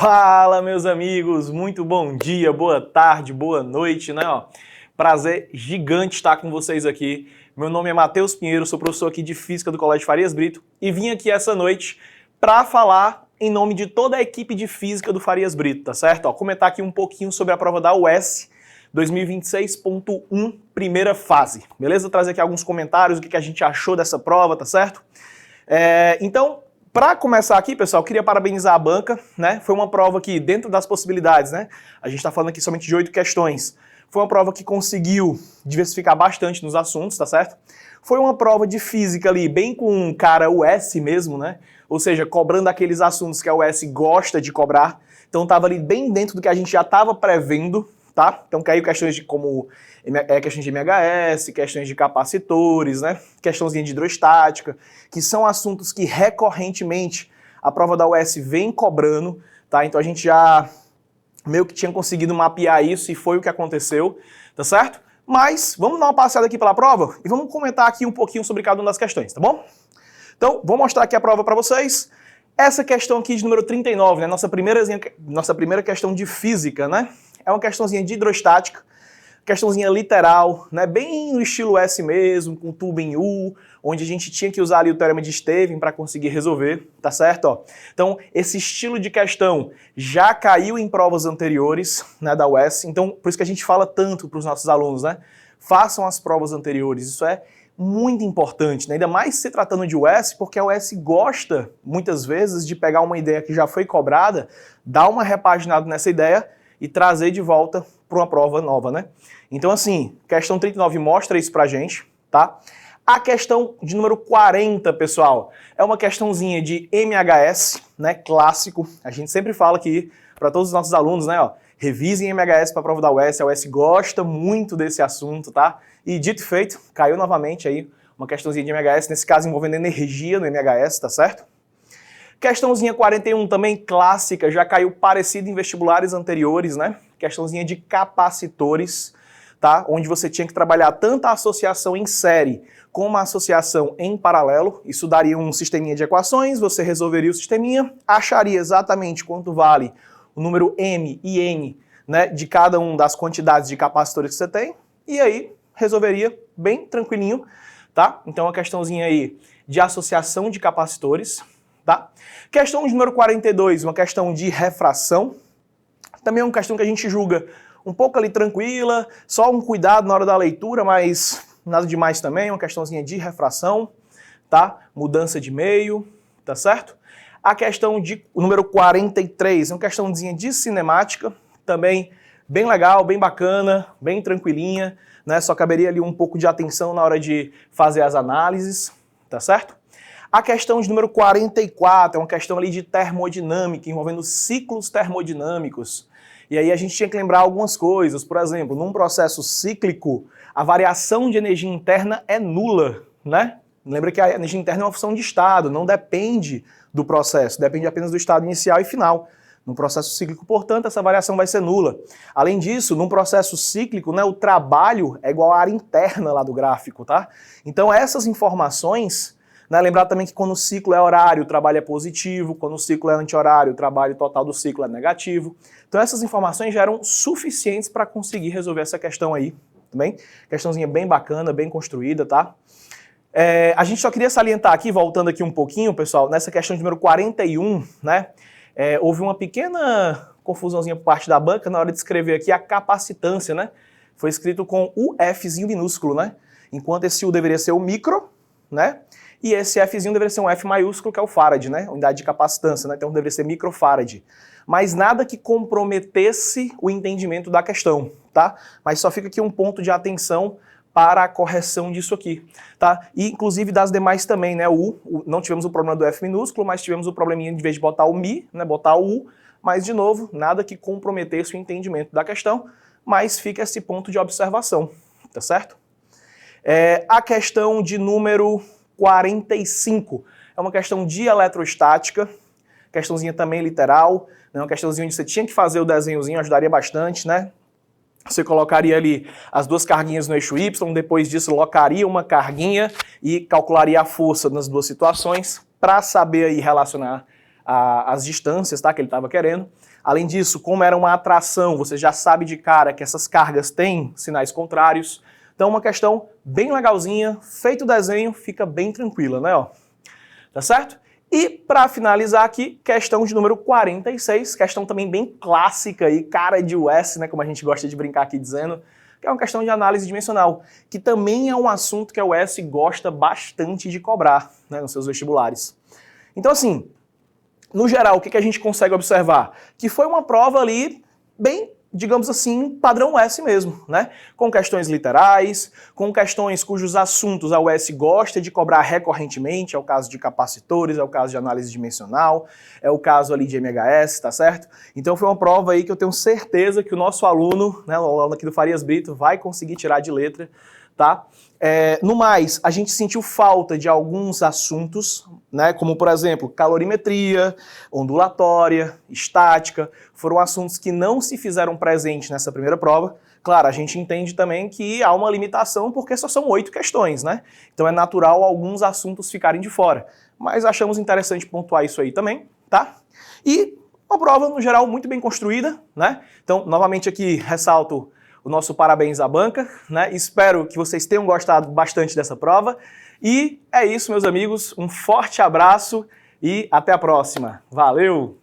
Fala, meus amigos, muito bom dia, boa tarde, boa noite, né? Prazer gigante estar com vocês aqui. Meu nome é Matheus Pinheiro, sou professor aqui de Física do Colégio Farias Brito e vim aqui essa noite para falar em nome de toda a equipe de Física do Farias Brito, tá certo? Comentar aqui um pouquinho sobre a prova da UES 2026.1, primeira fase, beleza? Trazer aqui alguns comentários, o que a gente achou dessa prova, tá certo? Então, para começar aqui, pessoal, queria parabenizar a banca, né? Foi uma prova que, dentro das possibilidades, né? A gente está falando aqui somente de 8 questões. Foi uma prova que conseguiu diversificar bastante nos assuntos, tá certo? Foi uma prova de física ali, bem com cara UES mesmo, né? Ou seja, cobrando aqueles assuntos que a UES gosta de cobrar. Então, estava ali bem dentro do que a gente já estava prevendo, tá? Então caiu questões de como questões de MHS, questões de capacitores, né? Questãozinha de hidrostática, que são assuntos que recorrentemente a prova da UES vem cobrando, tá? Então a gente já meio que tinha conseguido mapear isso e foi o que aconteceu, tá certo? Mas vamos dar uma passada aqui pela prova e vamos comentar aqui um pouquinho sobre cada uma das questões, tá bom? Então, vou mostrar aqui a prova para vocês. Essa questão aqui de número 39, né? Nossa primeira questão de física, né? É uma questãozinha de hidrostática, questãozinha literal, né? Bem no estilo S mesmo, com tubo em U, onde a gente tinha que usar ali o teorema de Stevens para conseguir resolver, tá certo? Então, esse estilo de questão já caiu em provas anteriores, né, da UES, então por isso que a gente fala tanto para os nossos alunos, né? Façam as provas anteriores, isso é muito importante, né? Ainda mais se tratando de UES, porque a UES gosta, muitas vezes, de pegar uma ideia que já foi cobrada, dar uma repaginada nessa ideia e trazer de volta para uma prova nova, né? Então, assim, questão 39 mostra isso pra gente, tá? A questão de número 40, pessoal, é uma questãozinha de MHS, né, clássico. A gente sempre fala aqui para todos os nossos alunos, né, revisem MHS para a prova da UES, a UES gosta muito desse assunto, tá? E dito e feito, caiu novamente aí uma questãozinha de MHS, nesse caso envolvendo energia no MHS, tá certo? Questãozinha 41 também clássica, já caiu parecido em vestibulares anteriores, né? Questãozinha de capacitores, tá? Onde você tinha que trabalhar tanto a associação em série como a associação em paralelo. Isso daria um sisteminha de equações, você resolveria o sisteminha, acharia exatamente quanto vale o número M e N, né, de cada uma das quantidades de capacitores que você tem, e aí resolveria bem tranquilinho, tá? Então a questãozinha aí de associação de capacitores, tá? Questão de número 42, uma questão de refração. Também é uma questão que a gente julga um pouco ali tranquila, só um cuidado na hora da leitura, mas nada demais também, uma questãozinha de refração, tá? Mudança de meio, tá certo? A questão de número 43, uma questãozinha de cinemática, também bem legal, bem bacana, bem tranquilinha, né? Só caberia ali um pouco de atenção na hora de fazer as análises, tá certo? A questão de número 44 é uma questão ali de termodinâmica, envolvendo ciclos termodinâmicos. E aí a gente tinha que lembrar algumas coisas. Por exemplo, num processo cíclico, a variação de energia interna é nula, né? Lembra que a energia interna é uma função de estado, não depende do processo, depende apenas do estado inicial e final. No processo cíclico, portanto, essa variação vai ser nula. Além disso, num processo cíclico, né, o trabalho é igual à área interna lá do gráfico, tá? Então essas informações... Lembrar também que quando o ciclo é horário, o trabalho é positivo, quando o ciclo é anti-horário, o trabalho total do ciclo é negativo. Então essas informações já eram suficientes para conseguir resolver essa questão aí, também. Questãozinha bem bacana, bem construída, tá? A gente só queria salientar aqui, voltando aqui um pouquinho, pessoal, nessa questão de número 41, né? Houve uma pequena confusãozinha por parte da banca na hora de escrever aqui a capacitância, né? Foi escrito com o Fzinho minúsculo, né? Enquanto esse U deveria ser o micro, né? E esse Fzinho deveria ser um F maiúsculo, que é o farad, né? Unidade de capacitância, né? Então deveria ser microfarad. Mas nada que comprometesse o entendimento da questão, tá? Mas só fica aqui um ponto de atenção para a correção disso aqui, tá? E inclusive das demais também, né? Não tivemos o problema do F minúsculo, mas tivemos o probleminha de vez de botar o mi, né? Botar o U, mas de novo, nada que comprometesse o entendimento da questão, mas fica esse ponto de observação, tá certo? A questão de número 45 é uma questão de eletrostática, questãozinha também literal, né? Uma questãozinha onde você tinha que fazer o desenhozinho, ajudaria bastante, né? Você colocaria ali as duas carguinhas no eixo Y, depois disso locaria uma carguinha e calcularia a força nas duas situações para saber aí relacionar as distâncias, tá, que ele estava querendo. Além disso, como era uma atração, você já sabe de cara que essas cargas têm sinais contrários. Então uma questão bem legalzinha, feito o desenho, fica bem tranquila, né? Ó. Tá certo? E para finalizar aqui, questão de número 46, questão também bem clássica e cara de US, né, como a gente gosta de brincar aqui dizendo, que é uma questão de análise dimensional, que também é um assunto que a US gosta bastante de cobrar, né, nos seus vestibulares. Então assim, no geral, o que a gente consegue observar? Que foi uma prova ali bem, digamos assim, padrão US mesmo, né? Com questões literais, com questões cujos assuntos a US gosta de cobrar recorrentemente, é o caso de capacitores, é o caso de análise dimensional, é o caso ali de MHS, tá certo? Então foi uma prova aí que eu tenho certeza que o nosso aluno, né, o aluno aqui do Farias Brito, vai conseguir tirar de letra, tá? No mais, a gente sentiu falta de alguns assuntos, né, como por exemplo, calorimetria, ondulatória, estática, foram assuntos que não se fizeram presente nessa primeira prova. Claro, a gente entende também que há uma limitação porque só são 8 questões, né? Então é natural alguns assuntos ficarem de fora, mas achamos interessante pontuar isso aí também, tá? E uma prova, no geral, muito bem construída, né? Então, novamente aqui, ressalto o nosso parabéns à banca, né? Espero que vocês tenham gostado bastante dessa prova. E é isso, meus amigos. Um forte abraço e até a próxima. Valeu!